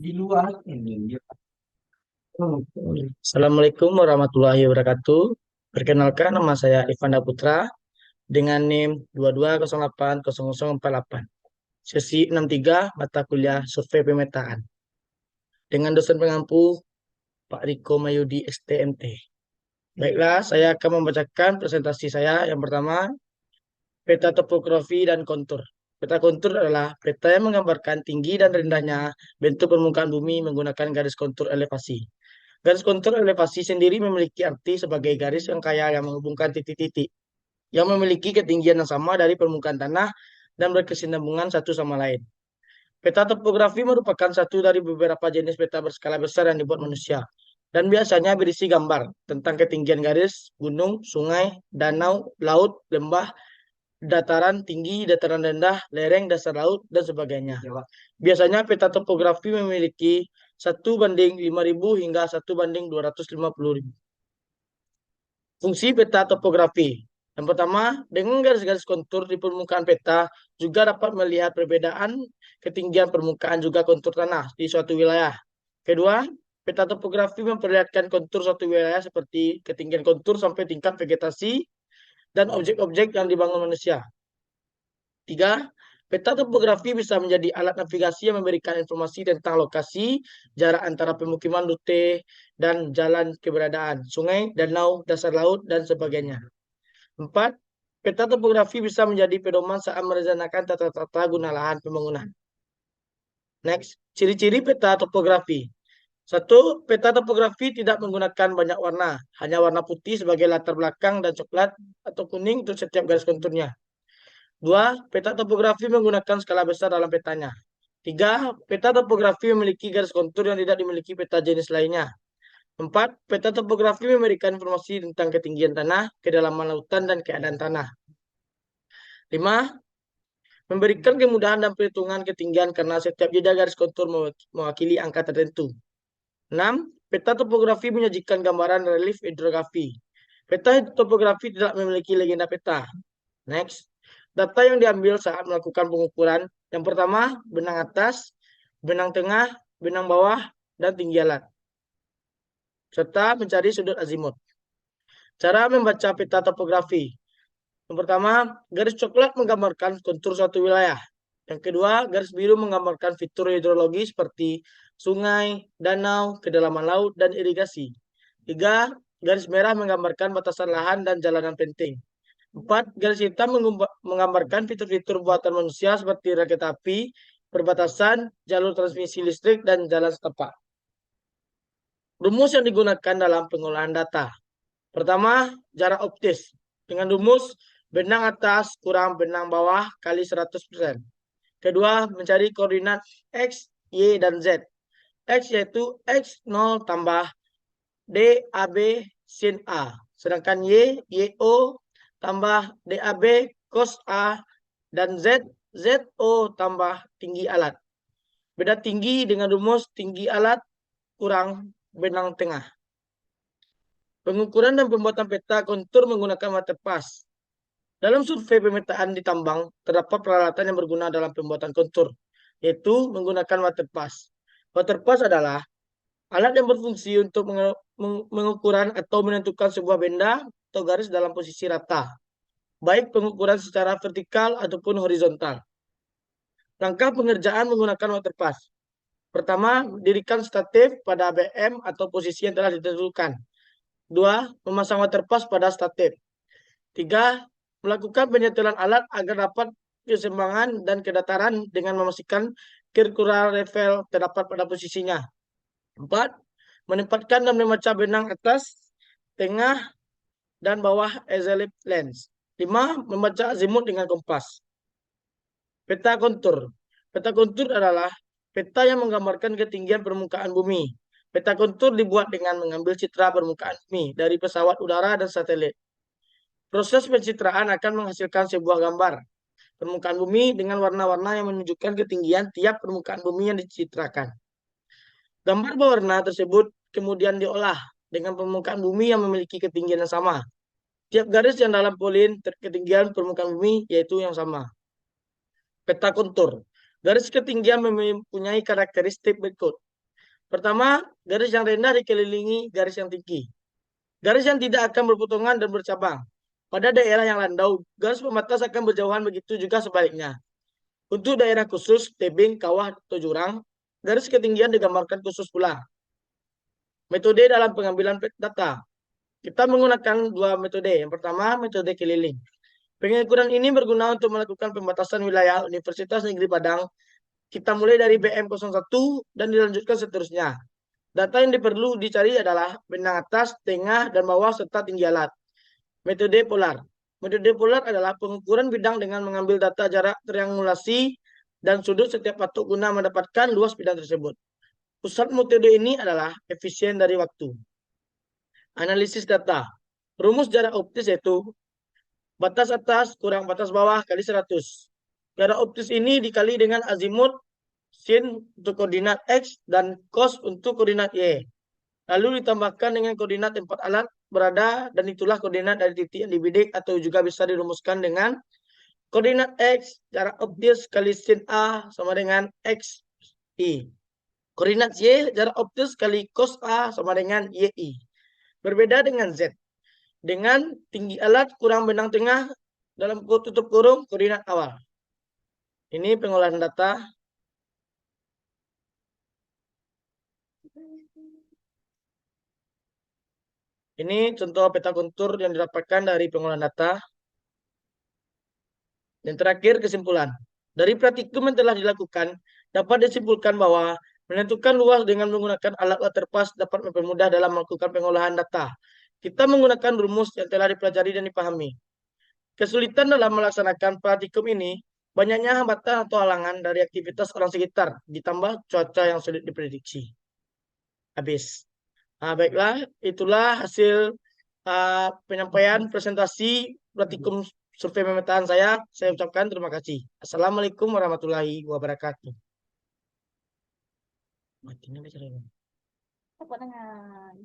Di luar ini ya. Assalamualaikum warahmatullahi wabarakatuh. Perkenalkan, nama saya Ivanda Putra dengan NIM 22080048. Sesi 63 mata kuliah Survei Pemetaan dengan dosen pengampu Pak Riko Mayudi STMT. Baiklah, saya akan membacakan presentasi saya. Yang pertama, peta topografi dan kontur. Peta kontur adalah peta yang menggambarkan tinggi dan rendahnya bentuk permukaan bumi menggunakan garis kontur elevasi. Garis kontur elevasi sendiri memiliki arti sebagai garis yang kaya yang menghubungkan titik-titik yang memiliki ketinggian yang sama dari permukaan tanah dan berkesinambungan satu sama lain. Peta topografi merupakan satu dari beberapa jenis peta berskala besar yang dibuat manusia dan biasanya berisi gambar tentang ketinggian garis, gunung, sungai, danau, laut, lembah, dataran tinggi, dataran rendah, lereng, dasar laut, dan sebagainya. Biasanya peta topografi memiliki 1:5.000 hingga 1:250.000. Fungsi peta topografi. Yang pertama, dengan garis-garis kontur di permukaan peta juga dapat melihat perbedaan ketinggian permukaan juga kontur tanah di suatu wilayah. Kedua, peta topografi memperlihatkan kontur suatu wilayah seperti ketinggian kontur sampai tingkat vegetasi dan objek-objek yang dibangun manusia. Tiga, peta topografi bisa menjadi alat navigasi yang memberikan informasi tentang lokasi, jarak antara pemukiman, rute, dan jalan keberadaan, sungai, danau, dasar laut, dan sebagainya. Empat, peta topografi bisa menjadi pedoman saat merencanakan tata-tata guna lahan pembangunan. Next, ciri-ciri peta topografi. Satu, peta topografi tidak menggunakan banyak warna, hanya warna putih sebagai latar belakang dan coklat atau kuning untuk setiap garis konturnya. Dua, peta topografi menggunakan skala besar dalam petanya. Tiga, peta topografi memiliki garis kontur yang tidak dimiliki peta jenis lainnya. Empat, peta topografi memberikan informasi tentang ketinggian tanah, kedalaman lautan, dan keadaan tanah. Lima, memberikan kemudahan dan perhitungan ketinggian karena setiap jeda garis kontur mewakili angka tertentu. Enam, peta topografi menyajikan gambaran relief hidrografi. Peta topografi tidak memiliki legenda peta. Next, data yang diambil saat melakukan pengukuran. Yang pertama, benang atas, benang tengah, benang bawah, dan tinggi alat. Serta mencari sudut azimut. Cara membaca peta topografi. Yang pertama, garis coklat menggambarkan kontur suatu wilayah. Yang kedua, garis biru menggambarkan fitur hidrologi seperti sungai, danau, kedalaman laut, dan irigasi. Tiga, garis merah menggambarkan batasan lahan dan jalanan penting. Empat, garis hitam menggambarkan fitur-fitur buatan manusia seperti raket api, perbatasan, jalur transmisi listrik, dan jalan setapak. Rumus yang digunakan dalam pengolahan data. Pertama, jarak optis. Dengan rumus benang atas kurang benang bawah kali 100%. Kedua, mencari koordinat X, Y, dan Z. X yaitu X0 tambah DAB sin A. Sedangkan Y, YO tambah DAB cos A. Dan Z, ZO tambah tinggi alat. Beda tinggi dengan rumus tinggi alat kurang benang tengah. Pengukuran dan pembuatan peta kontur menggunakan waterpass. Dalam survei pemetaan di tambang, terdapat peralatan yang berguna dalam pembuatan kontur, yaitu menggunakan waterpass. Waterpass adalah alat yang berfungsi untuk mengukuran atau menentukan sebuah benda atau garis dalam posisi rata, baik pengukuran secara vertikal ataupun horizontal. Langkah pengerjaan menggunakan waterpass. Pertama, dirikan statif pada BM atau posisi yang telah ditentukan. Dua, memasang waterpass pada statif. Tiga, melakukan penyetelan alat agar dapat keseimbangan dan kedataran dengan memastikan kira-kira level terdapat pada posisinya. Empat, menempatkan dan membaca benang atas, tengah, dan bawah azimuth lens. Lima, membaca azimut dengan kompas. Peta kontur. Peta kontur adalah peta yang menggambarkan ketinggian permukaan bumi. Peta kontur dibuat dengan mengambil citra permukaan bumi dari pesawat udara dan satelit. Proses pencitraan akan menghasilkan sebuah gambar permukaan bumi dengan warna-warna yang menunjukkan ketinggian tiap permukaan bumi yang dicitrakan. Gambar berwarna tersebut kemudian diolah dengan permukaan bumi yang memiliki ketinggian yang sama. Tiap garis yang dalam polin ketinggian permukaan bumi yaitu yang sama. Peta kontur. Garis ketinggian mempunyai karakteristik berikut. Pertama, garis yang rendah dikelilingi garis yang tinggi. Garis yang tidak akan berpotongan dan bercabang. Pada daerah yang landau, garis pembatas akan berjauhan, begitu juga sebaliknya. Untuk daerah khusus, tebing, kawah, atau jurang, garis ketinggian digambarkan khusus pula. Metode dalam pengambilan data. Kita menggunakan dua metode. Yang pertama, metode keliling. Pengukuran ini berguna untuk melakukan pembatasan wilayah Universitas Negeri Padang. Kita mulai dari BM01 dan dilanjutkan seterusnya. Data yang perlu dicari adalah benang atas, tengah, dan bawah, serta tinggi alat. Metode polar. Metode polar adalah pengukuran bidang dengan mengambil data jarak triangulasi dan sudut setiap patok guna mendapatkan luas bidang tersebut. Pusat metode ini adalah efisien dari waktu. Analisis data. Rumus jarak optis yaitu batas atas kurang batas bawah kali 100. Jarak optis ini dikali dengan azimut, sin untuk koordinat X, dan cos untuk koordinat Y. Lalu ditambahkan dengan koordinat tempat alat berada, dan itulah koordinat dari titik yang dibidik, atau juga bisa dirumuskan dengan koordinat X, jarak optis kali sin A sama dengan X, I. Koordinat Y, jarak optis kali cos A sama dengan YI. Berbeda dengan Z. Dengan tinggi alat kurang benang tengah dalam tutup kurung koordinat awal. Ini pengolahan data. Ini contoh peta kontur yang didapatkan dari pengolahan data. Yang terakhir, kesimpulan. Dari praktikum yang telah dilakukan, dapat disimpulkan bahwa menentukan luas dengan menggunakan alat waterpass dapat mempermudah dalam melakukan pengolahan data. Kita menggunakan rumus yang telah dipelajari dan dipahami. Kesulitan dalam melaksanakan praktikum ini, banyaknya hambatan atau halangan dari aktivitas orang sekitar, ditambah cuaca yang sulit diprediksi. Habis. Nah, baiklah, itulah hasil penyampaian presentasi praktikum survei pemetaan saya. Saya ucapkan terima kasih. Assalamualaikum warahmatullahi wabarakatuh. Matinya bicara. Tepuk tangan.